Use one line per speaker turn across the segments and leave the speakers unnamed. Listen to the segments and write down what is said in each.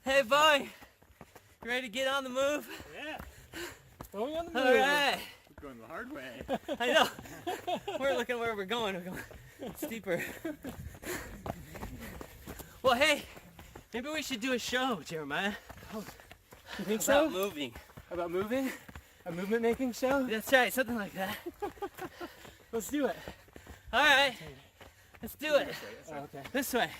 Hey, boy. You ready to get on the move?
Yeah. Going on the move.
All right.
We're going the hard way.
I know. We're looking where we're going. We're going steeper. Well, hey, maybe we should do a show, Jeremiah.
You think
About
so?
moving.
About moving? A movement making show?
That's right, something like that.
Let's do it.
All right, let's do it.
Oh, okay.
This way.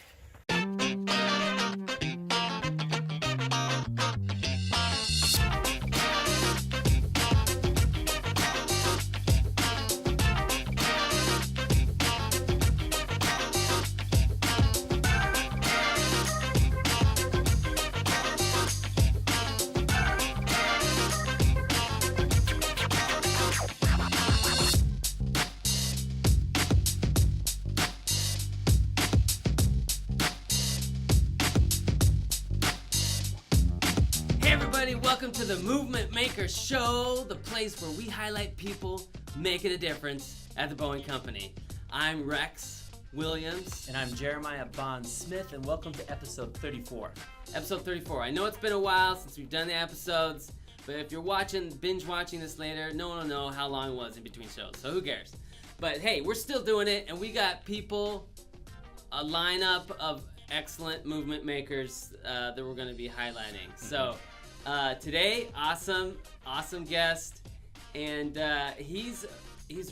Welcome to the Movement Maker Show, the place where we highlight people making a difference at the Boeing Company. I'm Rex Williams.
And I'm Jeremiah Bond Smith, and welcome to episode 34.
Episode 34. I know it's been a while since we've done the episodes, but if you're binge watching this later, no one will know how long it was in between shows, so who cares? But hey, we're still doing it, and we got people, a lineup of excellent movement makers that we're going to be highlighting. So today, awesome guest, and he's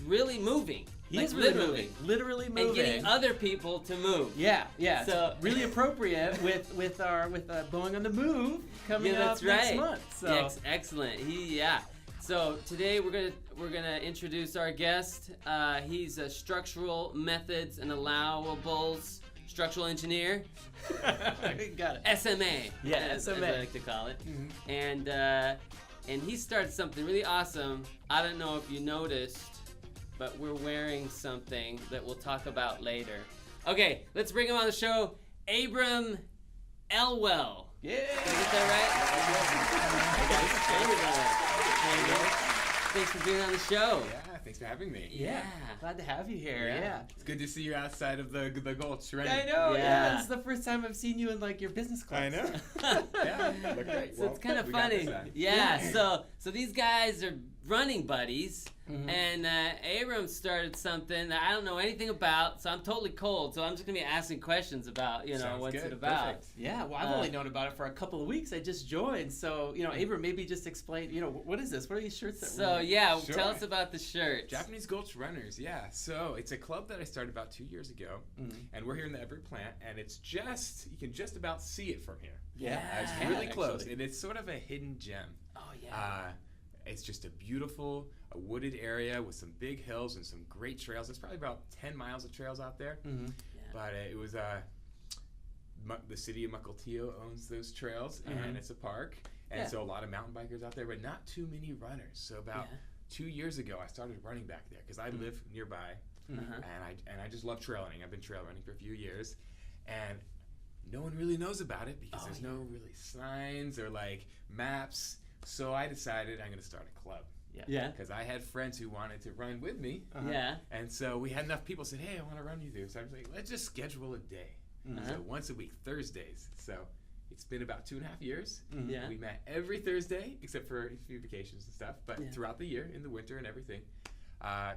really moving.
He's
like,
really literally moving,
and getting other people to move.
Yeah.
So
it's really appropriate with Boeing on the Move coming
that's
up next
right.
month. So
Excellent. So today we're gonna introduce our guest. He's a structural methods and allowables structural engineer.
got it.
SMA.
Yeah,
as
SMA.
I like to call it. Mm-hmm. And he started something really awesome. I don't know if you noticed, but we're wearing something that we'll talk about later. Okay, let's bring him on the show. Abram Elwell.
Yeah.
Did I get that right? Thanks for being on the show.
Yeah, thanks for having me.
Yeah.
Glad to have you here. Yeah.
It's good to see you outside of the Gulch, right?
I know.
Yeah.
Yeah. This is the first time I've seen you in like your business class.
I know. Yeah, look great.
So it's kind of
we got
funny.
this side.
Yeah. So these guys are running buddies, and Abram started something that I don't know anything about, so I'm totally cold. So I'm just gonna be asking questions about,
Sounds
what's
good.
it about.
Perfect.
Yeah, well, I've only known about it for a couple of weeks. I just joined, so Abram, maybe just explain. What is this? What are these shirts that?
So yeah,
Sure.
tell us about the shirts.
Japanese Gulch Runners, yeah. So it's a club that I started about 2 years ago, and we're here in the Everett plant, and you can just about see it from here.
Yeah,
It's
Yeah,
really close,
actually.
and it's sort of a hidden gem.
Oh yeah.
It's just a beautiful, wooded area with some big hills and some great trails. There's probably about 10 miles of trails out there.
Mm-hmm.
But it was the city of Mukilteo owns those trails, and it's a park. And
Yeah.
so a lot of mountain bikers out there, but not too many runners. So about 2 years ago, I started running back there because I live nearby, and I just love trail running. I've been trail running for a few years, and no one really knows about it because there's no really signs or like maps. So I decided I'm going to start a club.
Yeah.
Because I had friends who wanted to run with me.
Yeah.
And so we had enough people said, hey, I want to run you through. So I was like, let's just schedule a day. So once a week, Thursdays. So it's been about 2.5 years.
Yeah.
We met every Thursday, except for a few vacations and stuff. But throughout the year, in the winter and everything,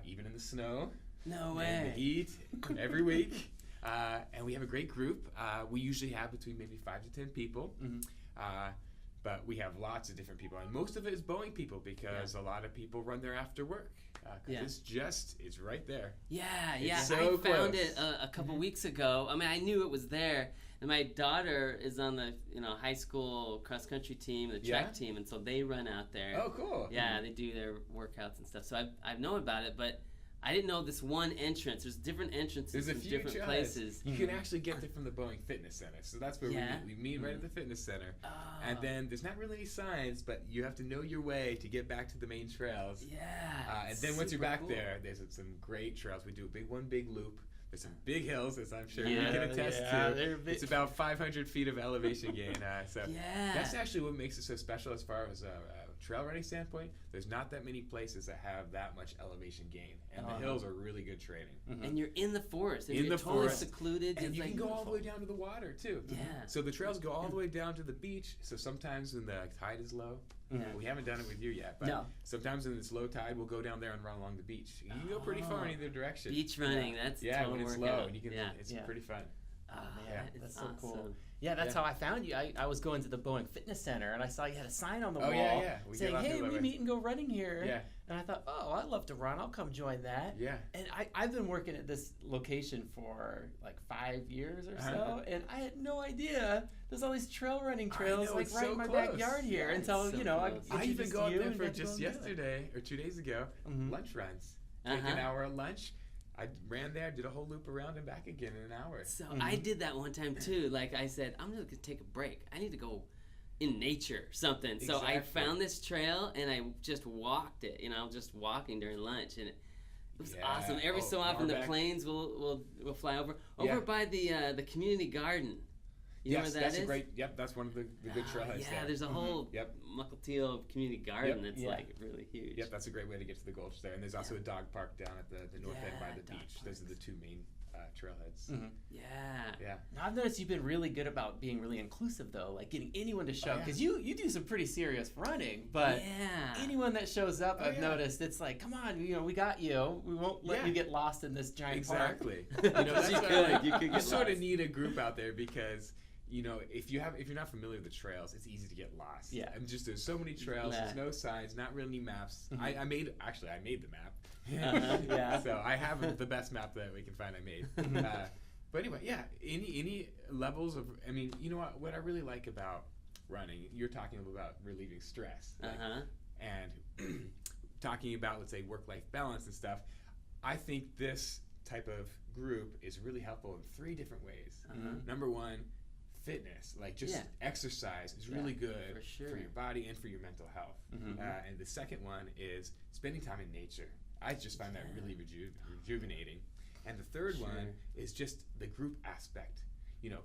even in the snow,
No
and
way.
the heat, every week. And we have a great group. We usually have between maybe 5 to 10 people. But we have lots of different people, and most of it is Boeing people because a lot of people run there after work. Because it's right there.
Yeah.
It's
I
so
found
close.
it a couple weeks ago. I mean, I knew it was there. And my daughter is on the high school cross country team, the track team, and so they run out there.
Oh, cool.
Yeah, they do their workouts and stuff. So I've known about it, but I didn't know this one entrance. There's different entrances
There's a
in
few
different
trails.
places.
You can actually get there from the Boeing Fitness Center. So that's where
Yeah.
we meet right at the fitness center.
Oh.
And then there's not really any signs, but you have to know your way to get back to the main trails.
Yeah.
And then once you're
super
back
cool.
there, there's some great trails. We do one big loop. There's some big hills, as I'm sure you
Yeah,
can attest
they're
to.
big.
It's about 500 feet of elevation gain. So
Yeah.
that's actually what makes it so special as far as trail running standpoint, there's not that many places that have that much elevation gain, and the hills are really good training.
And you're in the forest. And
In
you're
the
totally
forest.
secluded.
And
it's
you
like
can go all the
beautiful.
way down to the water too.
Yeah.
So the trails go all the way down to the beach. So sometimes when the tide is low, we haven't done it with you yet, but
No.
sometimes when it's low tide, we'll go down there and run along the beach. You can go pretty far in either direction.
Beach running. That's
Yeah,
total
when it's
workout.
low, and you can.
Yeah.
It's
Yeah.
pretty fun.
Oh,
Yeah.
it's
That's so cool.
awesome.
Yeah, that's
Yeah.
how I found you. I was going to the Boeing Fitness Center, and I saw you had a sign on the
Oh,
wall
yeah. We get
saying,
lots of
"Hey,
that
we
way.
meet and go running here."
Yeah.
And I thought, "Oh, I'd love to run. I'll come join that."
Yeah.
And I've been working at this location for like 5 years or so,
Uh-huh.
and I had no idea there's all these trail running trails
know,
like
it's
right
so
in my
close.
backyard here
Yeah,
until
it's so
I
close.
I even
introduced
go up
you
there
and
for
got to go
just
and do it.
yesterday or 2 days ago.
Mhm.
Lunch runs. Take an
Uh-huh.
hour at lunch. I ran there, did a whole loop around and back again in an hour.
So
Mhm.
I did that one time too. Like I said, I'm just gonna take a break. I need to go in nature, something. So I
Exactly.
found this trail and I just walked it. Just walking during lunch, and it was
Yeah.
awesome. Every
Oh,
so often the
Marbeck.
planes will fly over
Yeah.
by the community garden. You know
Yes,
where that
that's
is?
a great. Yep, that's one of the good trailheads
Yeah,
there.
there's a whole
Yep.
Mukilteo community garden that's
Yeah.
like really huge.
Yep, that's a great way to get to the Gulch there. And there's also a dog park down at the north end by
Yeah,
the
dog
beach. Those are the two main trailheads.
Mhm.
Yeah.
Yeah.
Now, I've noticed you've been really good about being really inclusive, though, like getting anyone to show.
Oh, yeah.
Because you do some pretty serious running, but
Yeah.
anyone that shows up,
Oh,
I've
yeah.
noticed it's like, come on, we got you. We won't let
Yeah.
you get lost in this giant
Exactly.
park.
That's
You
what
could.
I like.
You could
You
get
sort of
lost.
need a group out there because if you're not familiar with the trails, it's easy to get lost.
Yeah.
And just there's so many trails,
Yeah.
there's no signs, not really any maps.
Mhm.
I made the map.
Uh-huh,
yeah.
So I have the best map that we can find. I made. But anyway, yeah. Any levels of you know what I really like about running. You're talking about relieving stress. like,
Uh-huh.
and talking about, let's say, work-life balance and stuff. I think this type of group is really helpful in 3 different ways.
Uh-huh.
Number one, fitness, like just
Yeah.
exercise is really good
for sure.
your body and for your mental health.
Mhm.
And the second one is spending time in nature. I just find that really rejuvenating. And the third
Sure.
one is just the group aspect,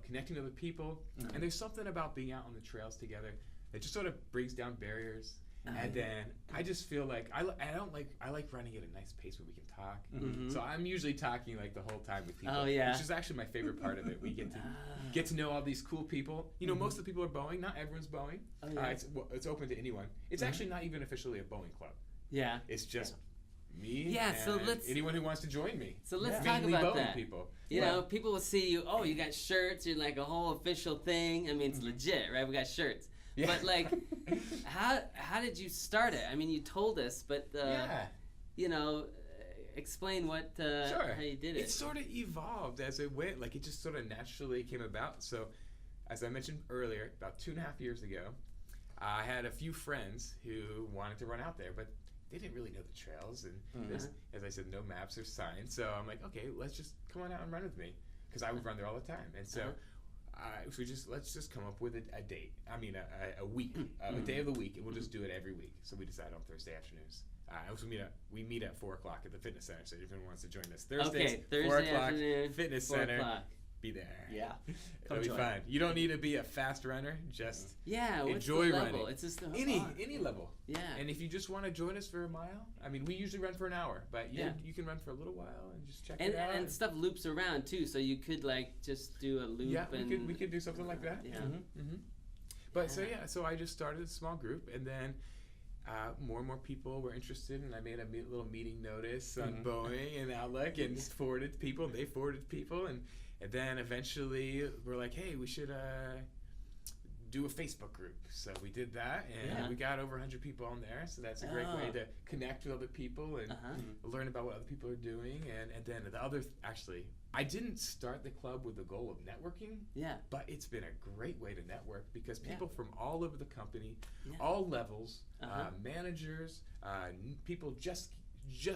connecting to other people.
Mhm.
And there's something about being out on the trails together that just sort of breaks down barriers. And then I just feel like I like running at a nice pace where we can talk.
Mhm.
So I'm usually talking like the whole time with people.
Oh, yeah.
Which is actually my favorite part of it. We get to know all these cool people. Most of the people are Boeing. Not everyone's Boeing.
Oh, yeah.
It's open to anyone. It's actually not even officially a Boeing club.
Yeah.
It's just me.
Yeah, so
and
let's-
anyone who wants to join me.
So let's talk
Mainly
about
Boeing
that.
people.
You know, people will see you. Oh, you got shirts. You're like a whole official thing. I mean, it's legit, right? We got shirts.
Yeah.
But like, how did you start it? I mean, you told us, but
Yeah.
explain what
Sure.
how you did it.
It sort of evolved as it went. Like it just sort of naturally came about. So, as I mentioned earlier, about 2.5 years ago, I had a few friends who wanted to run out there, but they didn't really know the trails, and there's, as I said, no maps or signs. So I'm like, okay, let's just come on out and run with me, because I would run there all the time. And so, let's just come up with a date. I mean, a week, a day of the week, and we'll just do it every week. So we decided on Thursday afternoons. We meet at 4 o'clock at the fitness center. So if anyone wants to join us, Thursdays,
Okay, Thursday
4 o'clock,
afternoon,
fitness
4
center.
o'clock.
Be there.
Yeah.
It'll
Come
be
join.
fun. You don't need to be a fast runner. Just
Yeah, what's
enjoy
the level?
running.
It's just
any level.
Yeah.
And if you just want to join us for a mile, I mean, we usually run for an hour, but you can run for a little while and just check
and
it out.
and stuff loops around too, so you could like just do a loop.
yeah,
and
we could do something like that.
Yeah.
Mm-hmm. But so I just started a small group, and then more and more people were interested, and I made a little meeting notice on Boeing and Outlook, and just forwarded to people, and they forwarded to people, and then eventually we're like, hey, we should do a Facebook group. So we did that, and we got over 100 people on there, so that's a great way to connect with other people and learn about what other people are doing, and then the other, actually, I didn't start the club with the goal of networking,
Yeah.
but it's been a great way to network because people from all over the company,
Yeah.
all levels,
Uh-huh.
managers, people just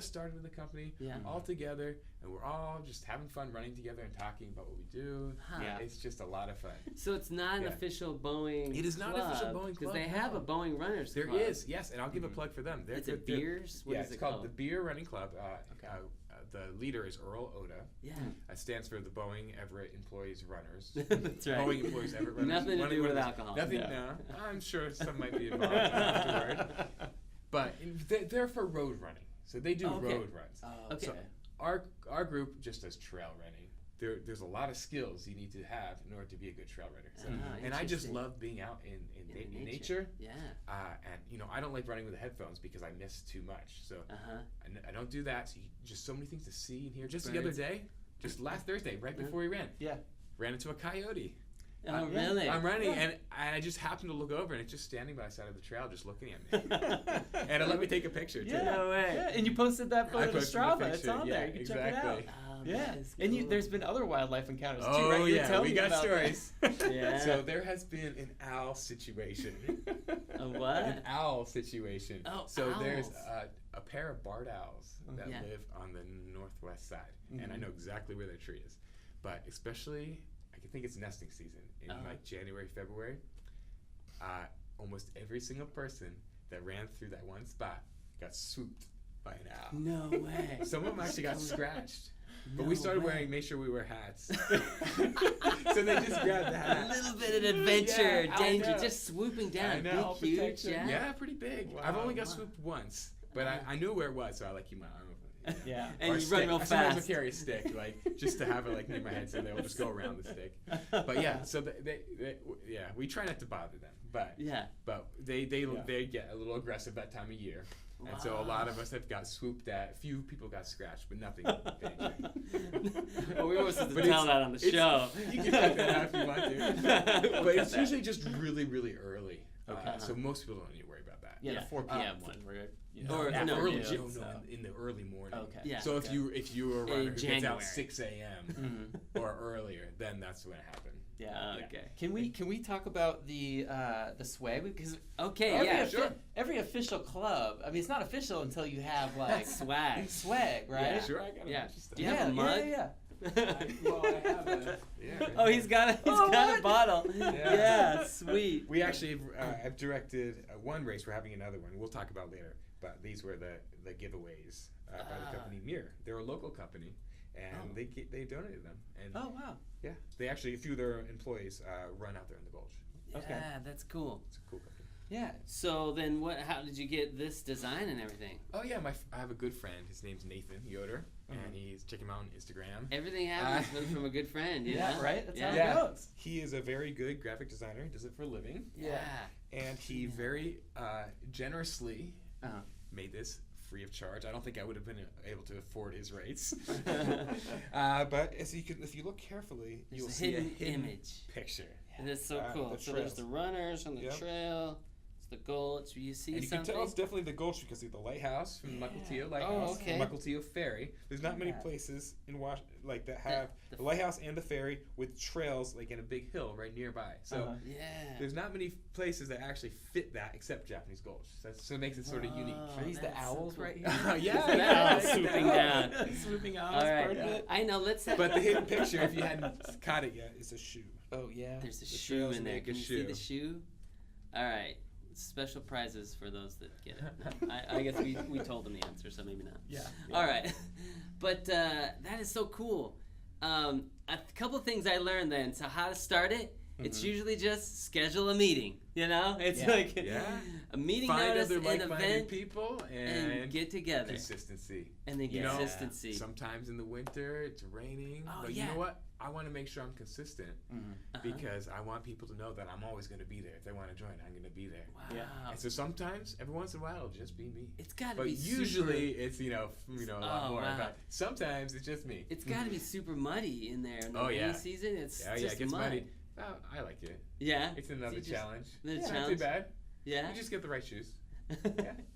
started with the company,
Yeah.
all together, and we're all just having fun running together and talking about what we do.
Huh.
Yeah.
It's just a lot of fun.
So it's not an
Yeah.
official Boeing.
It is not an official
club,
Boeing
because
club,
they have
no.
a Boeing runners
There
club.
is, yes, and I'll give a plug for them.
It's a
they're-
beers. What
yeah,
is
it's
it
called
called?
the Beer Running Club. the leader is Earl Oda.
Yeah.
That stands for the Boeing Everett Employees Runners.
That's right.
Boeing Employees Everett Runners.
Nothing to
One-
do
one
with
of those-
alcohol.
Nothing.
Yeah.
No. I'm sure some might be involved afterward. But they're for road running, so they do
Okay.
road runs.
Oh,
Okay.
So our group just does trail running. There's a lot of skills you need to have in order to be a good trail runner. So, and I just
interesting.
love being out in nature.
Yeah.
And I don't like running with the headphones because I miss too much. So
Uh-huh.
I don't do that. So just so many things to see and hear. Just the
Birds.
other day, just last Thursday, right before we ran,
Yeah.
ran into a coyote.
Oh,
yeah.
really?
I'm running and I just happened to look over and it's just standing by the side of the trail, just looking at me. And it let me take a picture too.
Yeah.
No way.
Yeah, and you posted that
I
photo to
posted the
Strava. It's
picture.
on
Yeah,
there. You can check it
exactly.
out.
Oh,
Yeah,
that is
and
cool.
there's been other wildlife encounters too,
Oh
right? You were
yeah,
telling
we
me
got
about
stories.
Yeah.
So there has been an owl situation.
A what?
An owl situation.
Oh,
so there's
owls.
a pair of barred owls that
Yeah.
live on the northwest side, and I know exactly where their tree is. But especially, I think it's nesting season in like January, February. Almost every single person that ran through that one spot got swooped by an owl.
No way.
Some of them actually got scratched. But
No
we started
way.
make sure we wear hats. So they just grabbed the hat.
A little bit of adventure,
Yeah, I
danger,
know.
just swooping
I
down.
know.
Big, huge,
Protection.
yeah.
Yeah, pretty big.
Wow.
I've only got
Wow.
swooped once, but I knew where it was, so I keep my arm open.
Yeah.
And
Or
you
stick.
run real
I sometimes
fast.
will carry a stick, like just to have it like near my head, so they'll just go around the stick. But yeah, so we try not to bother them, but
Yeah.
they get a little aggressive that time of year. And so a lot of us have got swooped at. Few people got scratched, but nothing dangerous.
Well, we were supposed to
But
tell
it's-
that on the
it's-
show.
You can cut that out if you want to.
We'll
But
cut
it's
that.
usually just really, really early.
Okay.
So most people don't need to worry about that.
Yeah,
Yeah.
the 4 p.m. one. Where, you know,
Or
after
no,
early,
you,
no,
so.
in the early morning.
Okay.
Yeah.
So if you are a runner
In
who gets
January.
out 6 a.m. or earlier, then that's when it happened.
Yeah.
Okay.
Can we talk about the swag? Because
Okay,
every,
yeah.
sure.
every official club, I mean, it's not official until you have like
Swag.
swag, right?
Yeah.
Sure, I got a
Yeah.
bunch of stuff.
Do you have a mug?
Yeah.
Well, I have a. Yeah.
Oh, he's got a
what?
bottle.
Yeah.
Yeah, sweet.
We actually have directed one race. We're having another one. We'll talk about later. But these were the giveaways by the company Mir. They're a local company, and they donated them. And
Oh wow.
yeah, they actually a few of their employees run out there in the Gulch.
Okay.
Yeah, that's cool.
It's a cool company.
Yeah.
So then, how did you get this design and everything?
Oh yeah, I have a good friend. His name's Nathan Yoder, and check him out on Instagram.
Everything happens from a good friend, you
Yeah.
know?
Right. That's
Yeah.
how it goes.
He is a very good graphic designer. He does it for a living,
Yeah.
and he very generously
Uh-huh.
made this free of charge. I don't think I would have been able to afford his rates. But if you look carefully,
There's
you'll
a
see
hidden
a hidden
image.
picture.
And it's so
The
cool. So there's
trails.
the runners on the
Yep.
trail. It's the Gulch. You see
And you
something?
can tell it's definitely the Gulch because of the lighthouse from Mukilteo
Oh,
Lighthouse,
okay.
Mukilteo Ferry. There's not many
Yeah.
places in that have
the-
the lighthouse and the ferry with trails like in a big hill right nearby. So
Uh-huh.
Yeah.
there's not many places that actually fit that except Japanese Gulch. So it makes it sort of unique.
Whoa.
Are these the
that's so
owls
cool.
right here?
Yeah,
It's
yeah,
an owl
yeah,
swooping
yeah.
down.
Swooping owls.
All right.
part of it.
I know. Let's.
But the hidden picture, if you hadn't caught it yet, is a shoe.
Oh yeah.
There's a
The
shoe
trails
in there.
make a
Can you see
shoe.
the shoe? All right. Special prizes for those that get it. No, I guess we told them the answer, so maybe not.
Yeah.
All right. But that is so cool. A couple of things I learned then. So how to start it? It's usually just schedule a meeting. You know, it's
Yeah.
like
Yeah.
a meeting
Find
notice,
other
an
like-minded
event,
people
and
and
get together,
consistency.
and then
You know,
consistency.
Sometimes in the winter it's raining,
Oh,
but
yeah.
you know what? I want to make sure I'm consistent
Uh-huh.
because I want people to know that I'm always going to be there. If they want to join, I'm going to be there.
Wow.
Yeah.
And so sometimes, every once in a while, it'll just be me.
It's got to
But
be
usually it's a lot
Oh,
more.
wow.
But sometimes it's just me.
It's got to be super muddy in there in the
Oh,
rainy
yeah.
season. It's
Yeah,
just
it gets
mud.
muddy. Oh, I like it.
Yeah.
It's another
just-
challenge.
another
Not too
challenge?
bad.
Yeah.
You just get the right shoes.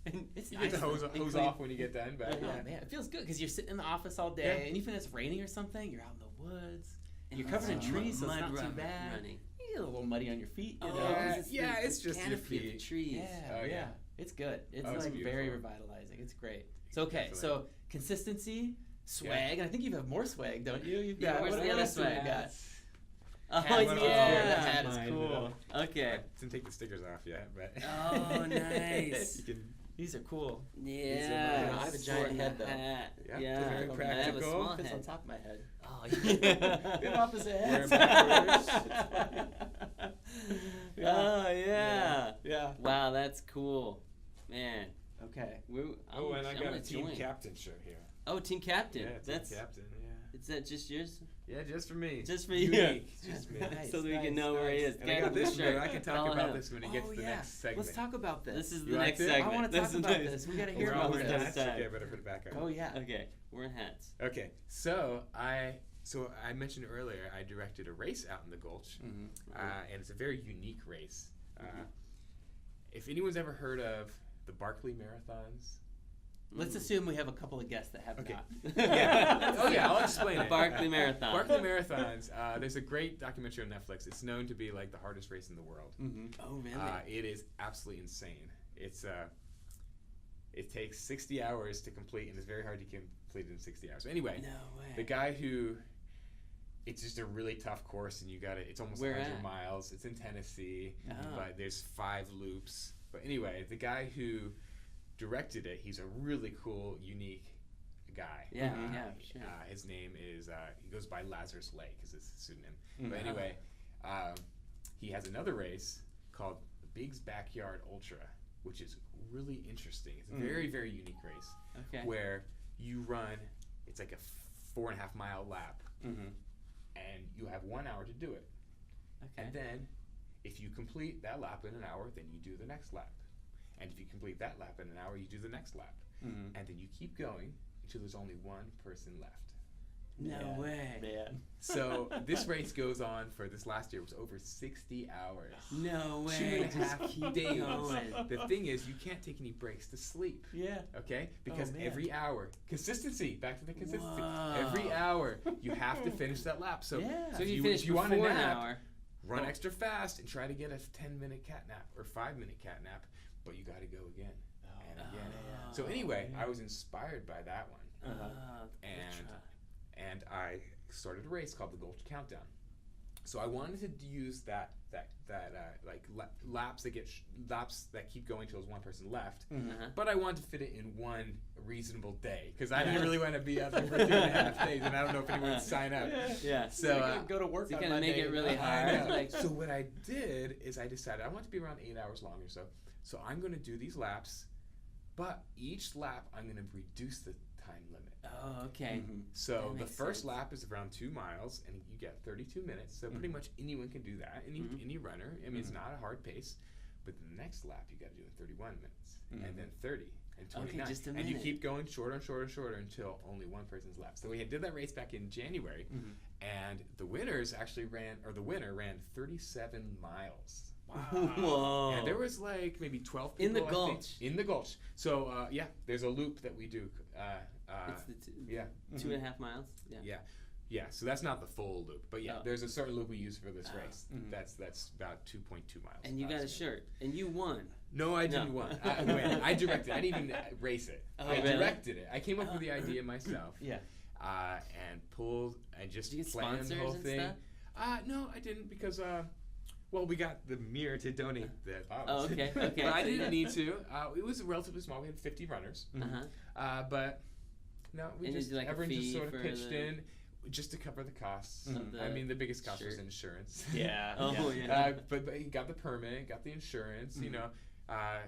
And it's
You
nice
get the hose
and
hose
clean.
off when you get done. But
Oh
yeah.
man, it feels good because you're sitting in the office all day,
Yeah.
and even if it's raining or something, you're out in the woods.
And
You're covered in
it's
trees, so it's
mud
not too
run-
bad.
running.
You get a little muddy on your feet. You
Oh,
know?
'cause
Yeah,
it's
yeah,
the
it's just your
canopy of the
feet.
trees.
Yeah,
Oh,
yeah,
yeah.
it's good. It's
Oh, it's
like very
beautiful.
revitalizing. It's great. So okay,
Definitely.
so consistency, swag, and I think you have more swag, don't you? You've
Yeah,
got
where's
what
the other
else do we
swag?
got?
Oh
Hat,
one
yeah,
up there,
the hat is
Mine,
cool.
Okay.
I didn't take the stickers off yet, but
Oh, nice.
you can
These are cool.
Yeah.
I have a giant head, though.
Hat.
Yeah,
Yeah.
perfect,
I have a
practical.
small
Fits on
head.
top of my head.
Oh,
We have
yeah.
opposite heads.
Wear 'em backwards.
Oh, yeah.
Yeah.
Wow, that's cool. Man.
Okay.
Oh, and I
I'm
got
gonna
a team
join.
captain shirt here.
Oh, team captain.
Yeah, team
That's
captain. Yeah.
Is that just yours?
Yeah, just for me.
Just for you.
Unique. Just me.
Nice,
so that we can
nice,
know where he
nice.
is.
And I got
Captain
this
shirt.
one. I can talk
Follow
about
him.
this when it gets to the next segment.
Let's talk about this.
This is
You
the
like
next
this?
segment.
I want to
This
talk
is
about
nice.
this. We got to
We're
hear
all
about
wearing
this.
hats.
Time.
Okay, I better put it back on.
Oh yeah.
Okay, we're in hats.
Okay, so I mentioned earlier I directed a race out in the Gulch, and it's a very unique race. If anyone's ever heard of the Barkley Marathons,
Let's assume we have a couple of guests that have
Okay.
not.
Yeah. Oh yeah, I'll explain it.
Barkley Marathon.
Barkley Marathons. There's a great documentary on Netflix. It's known to be like the hardest race in the world.
Oh really?
It is absolutely insane. It takes 60 hours to complete, and it's very hard to complete it in 60 hours. So anyway,
No way.
the guy who, it's just a really tough course, and it's almost
Where
100
at?
miles. It's in Tennessee,
Oh.
but there's 5 loops. But anyway, the guy who directed it, he's a really cool, unique guy.
Yeah, yeah, sure.
His name is, he goes by Lazarus Lake, is his pseudonym.
Mhm.
But anyway, he has another race called the Biggs Backyard Ultra, which is really interesting. It's a very, very unique race
Okay.
where you run, it's like a 4.5 mile lap, and you have 1 hour to do it.
Okay.
And then, if you complete that lap in an hour, then you do the next lap. And if you complete that lap in an hour, you do the next lap. And then you keep going until there's only one person left.
No way.
Man.
So this race goes on for this last year was over 60 hours.
No way.
2.5
Keep
days.
going.
The thing is, you can't take any breaks to sleep.
Yeah.
Okay? Because
man.
every hour, consistency, back to the consistency.
Whoa.
Every hour, you have to finish that lap. So,
Yeah.
So if you finish
if you want a
before an
nap,
hour.
run extra fast and try to get a 10-minute cat nap or 5-minute cat nap, but you got to go again and again.
Oh,
So anyway,
man.
I was inspired by that one,
Ultra.
and I started a race called the Gulch Countdown. So I wanted to use that laps that keep going till there's one person left, but I wanted to fit it in one reasonable day because I didn't really want to be out there for 2.5 days, and I don't know if anyone would sign up.
Yeah.
So
go to work
So you
on
kinda make
Monday.
it really
I
hard.
know.
Like,
So what I did is I decided I want to be around 8 hours long or so. So I'm going to do these laps, but each lap I'm going to reduce the time limit.
oh, okay.
So
That
the
makes
first
sense.
lap is around 2 miles, and you get 32 minutes. So pretty much anyone can do that. Any runner. I mean, it's not a hard pace. But the next lap you got to do in 31 minutes, and then 30 and 29,
just a
and you
minute.
keep going shorter and shorter and shorter until only one person's left. So we did that race back in January, and the winner ran 37 miles.
Whoa.
And there was like maybe 12 people
In the
I think,
Gulch.
in the Gulch. So yeah, there's a loop that we do.
It's the
Yeah,
2.5 miles. Yeah.
yeah, yeah. So that's not the full loop, but yeah,
Oh.
there's a certain loop we use for this
Oh.
race. That's about 2.2 miles.
And you got a
approximately.
shirt, and you won.
No, I didn't
No.
win. I directed. I didn't even race it.
Oh,
I
really?
directed it. I came up with the idea myself.
Yeah.
And pulled and just
Did you get
planned the
sponsors
whole
and
thing.
stuff?
No, I didn't because well, we got the mirror to donate the
Oh,
bottles.
okay.
But I
So,
didn't
yeah.
need to. It was relatively small. We had 50 runners. But no, we
And
just
did you like a
everyone just
fee
sort of
for
pitched
the-
in just to cover the costs.
Of
I
the
mean, the biggest cost was
shirt?
insurance.
Yeah.
Oh, yeah.
But he got the permit, got the insurance, you know.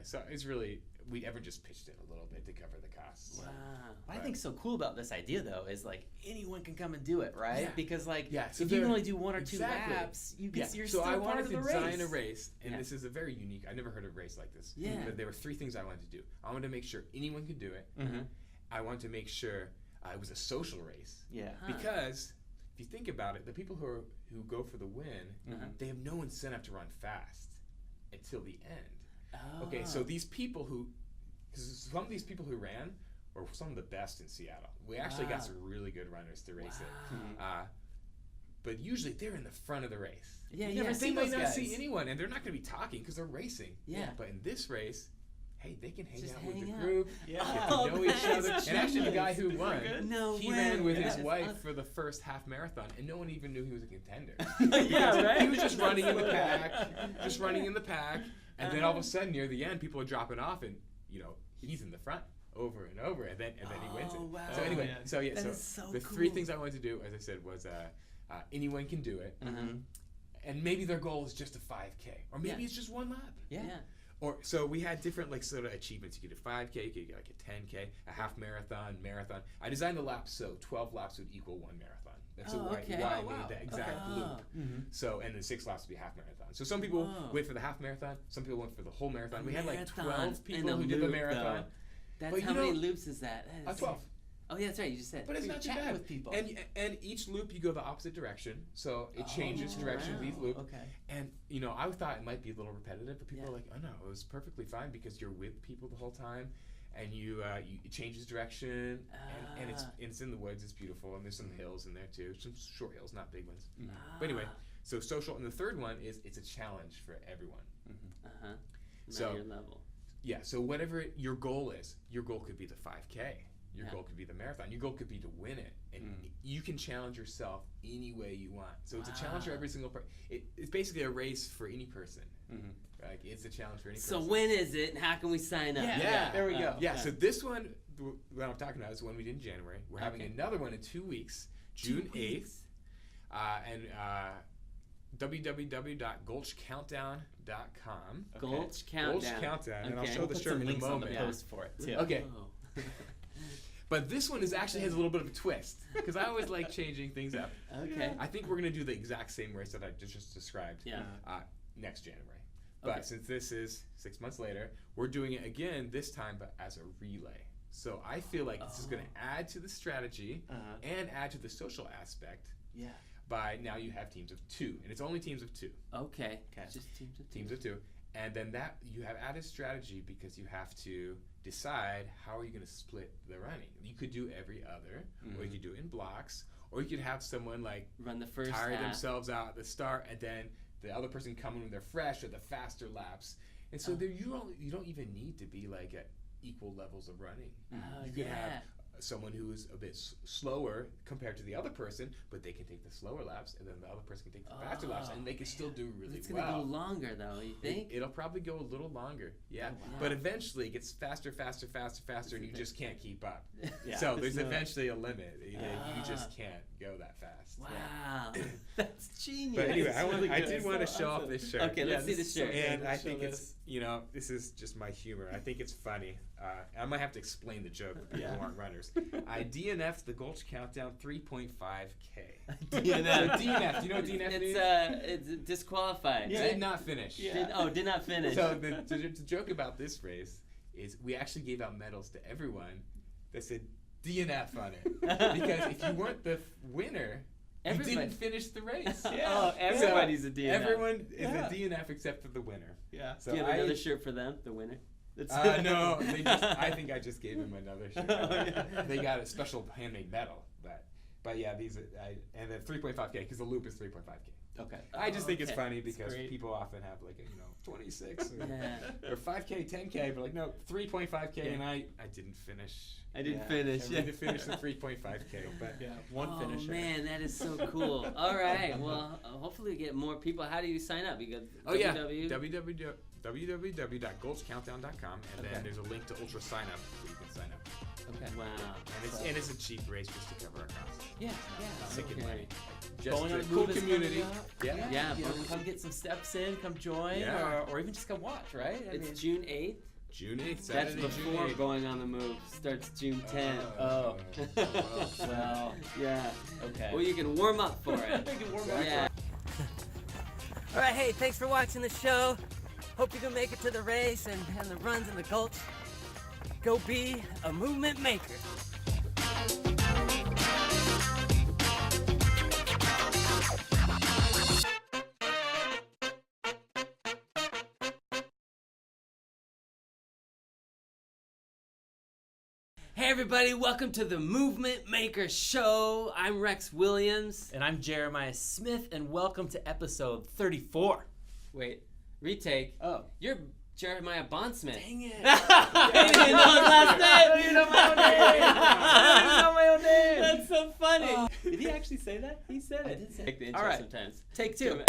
So it's really, we ever just pitched in a little bit to cover the costs.
Wow.
What I think's so cool about this idea, though, is like anyone can come and do it, right?
Yeah.
Because like,
Yeah, so
if you
they're-
only do 1 or 2
exactly.
laps, you can, you're
so
still
I
part
wanted
of
to
the
design
race.
a race, and
Yeah.
this is a very unique. I never heard of a race like this.
Yeah.
But there were 3 things I wanted to do. I wanted to make sure anyone could do it. I wanted to make sure it was a social race.
Yeah.
Huh.
Because if you think about it, the people who go for the win, they have no incentive to run fast until the end.
Oh.
Okay, so these people because some of these people who ran were some of the best in Seattle. We actually got
Wow.
some really good runners to race
Wow.
it. But usually they're in the front of the race.
Yeah,
You
yeah.
never
They
see
might
those
not
guys.
see anyone, and they're not going to be talking because they're racing.
Yeah.
But in this race, hey, they can hang
Just
out with
hang
the
out.
group,
Yeah.
get
Oh,
to know each
that's
other. And actually, the guy who
genius.
won,
Isn't that good?
No
he
way.
ran with his
That's
wife
awesome.
for the first half marathon, and no one even knew he was a contender.
Yeah, right?
He was just running in the pack, and then all of a sudden near the end, people are dropping off, and he's in the front over and over, and then he wins it.
Wow.
So anyway,
man.
so yeah,
That
so
is so
the three
cool.
things I wanted to do, as I said, was anyone can do it,
Uh-huh.
and maybe their goal is just a 5K, or maybe
Yeah.
it's just one lap.
Yeah.
Or so we had different like sort of achievements. You could do 5K, you could get like a 10K, a half marathon. I designed the laps so 12 laps would equal one marathon. That's
Oh,
why
okay.
I
Oh,
made
wow.
that exact
Okay.
loop.
Mm-hmm.
So and then 6 laps would be a half marathon. So some people
Whoa.
went for the half marathon. Some people went for the whole marathon. We had like
Marathon
12 people
and a
who did the
loop,
marathon.
though. That's
But
how
you
many
know-
loops is that? That is-
12.
Oh yeah, that's right. You just said.
But it's
You're
not too
chatting
bad.
with people.
And each loop you go the opposite direction, so it changes direction of each loop.
Okay.
And you know, I thought it might be a little repetitive, but people
Yeah.
are like, "Oh no, it was perfectly fine because you're with people the whole time, and you it changes direction, and it's in the woods. It's beautiful, and there's some hills in there too, some short hills, not big ones. But anyway, so social, and the third one is it's a challenge for everyone.
Uh-huh.
So-
Your level.
Yeah. So whatever your goal is, your goal could be the 5K. Your
Yeah.
goal could be the marathon. Your goal could be to win it, and you can challenge yourself any way you want. So it's a challenge for
Wow.
every single person. It's basically a race for any person.
Mm-hmm.
Like it's a challenge for any
So
person.
when is it, and how can we sign up?
Yeah.
There we go.
Yeah. So this one, what I'm talking about, is the one we did in January. We're having
Okay.
another one in 2 weeks, June 8th, and www.gulchcountdown.com.
Gulch Countdown.
Gulch Countdown, and I'll
Okay.
show
We'll
the
put
shirt
some
in a
links on the
moment.
post for it too.
Okay.
Oh.
But this one actually has a little bit of a twist because I always like changing things up.
Okay.
I think we're gonna do the exact same race that I just described
Yeah.
next January. But
Okay.
since this is 6 months later, we're doing it again this time, but as a relay. So I feel like this is going to add to the strategy
Uh-huh.
and add to the social aspect.
Yeah.
By now you have teams of 2, and it's only teams of 2.
Okay.
Okay.
Just teams of
Teams of 2, and then that you have added strategy because you have to decide how are you going to split the running. You could do every other, or you could do it in blocks, or you could have someone like
Run the first
tire
half.
themselves out at the start, and then the other person come when they're fresh or the faster laps. And so there you don't even need to be like at equal levels of running.
Oh,
You could
yeah.
have someone who is a bit slower compared to the other person, but they can take the slower laps, and then the other person can take the faster laps, and they can still do really
It's gonna
well.
go longer though. You think?
It'll probably go a little longer, yeah.
Oh, wow.
But eventually it gets faster, and you just can't keep up.
Yeah.
So there's
No.
eventually a limit. You
Ah.
just can't go that fast.
Wow. That's genius.
But anyway,
It's
I
really good.
did want to
So
show off
awesome.
this shirt.
Okay, let's see the
this is so
shirt.
good.
And I
Show
think
this.
it's, this is just my humor. I think it's funny. I might have to explain the joke for people who aren't runners. I DNF'd the Gulch Countdown 3.5K.
DNF.
So DNF, do you know what DNF means?
It's disqualified.
Did
right?
not finish.
Yeah.
Did not finish.
So the joke about this race is we actually gave out medals to everyone that said DNF on it. Because if you weren't the winner, you
Everybody-
didn't finish the race.
Oh, everybody's a DNF.
Everyone is
Yeah.
a DNF except for the winner.
Yeah.
So
Do you have
I,
another shirt for them, the winner?
no, I think I just gave them another shirt.
Yeah.
They got a special handmade medal, but yeah, and then 3.5K because the loop is 3.5K.
Okay.
I just think it's
okay.
funny because
great.
people often have like 26 or,
Yeah.
or 5K, 10K, but like no 3.5K,
Yeah.
and I didn't finish.
I didn't
Yeah.
finish.
I didn't finish the 3.5K, but
Yeah. One
Oh
finisher.
man, that is so cool. All right, well, hopefully we get more people. How do you sign up? You go
www.gulchcountdown.com, and
Okay.
then there's a link to Ultra Sign Up where you can sign up.
Okay.
Wow.
And it's a cheap race just to cover our costs.
Yeah.
Sick and
Okay.
money. Just
Going on
a
a
cool
move is
community.
coming up.
Yeah.
Yeah,
You know,
boom.
come get some steps in, come join,
Yeah.
or even just come watch, right? I
It's
mean,
June 8th.
June 8th,
That's
Saturday, June
before
8th.
Going on the Move starts June 10th.
Oh.
Well,
Yeah.
okay.
Well, you can warm up for it.
You can warm up.
Yeah. All right, hey, thanks for watching the show. Hope you can make it to the race and the runs in the Gulch. Go be a movement maker. Hey everybody, welcome to the Movement Maker Show. I'm Rex Williams.
And I'm Jeremiah Smith, and welcome to episode 34.
Wait, retake.
Oh.
You're Jeremiah Bondsmith.
Dang it.
I didn't know his last name.
I don't even know my own name. I don't even know my own name.
That's so funny.
Did he actually say that? He said it.
I did say the intro
All right.
sometimes.
Take two.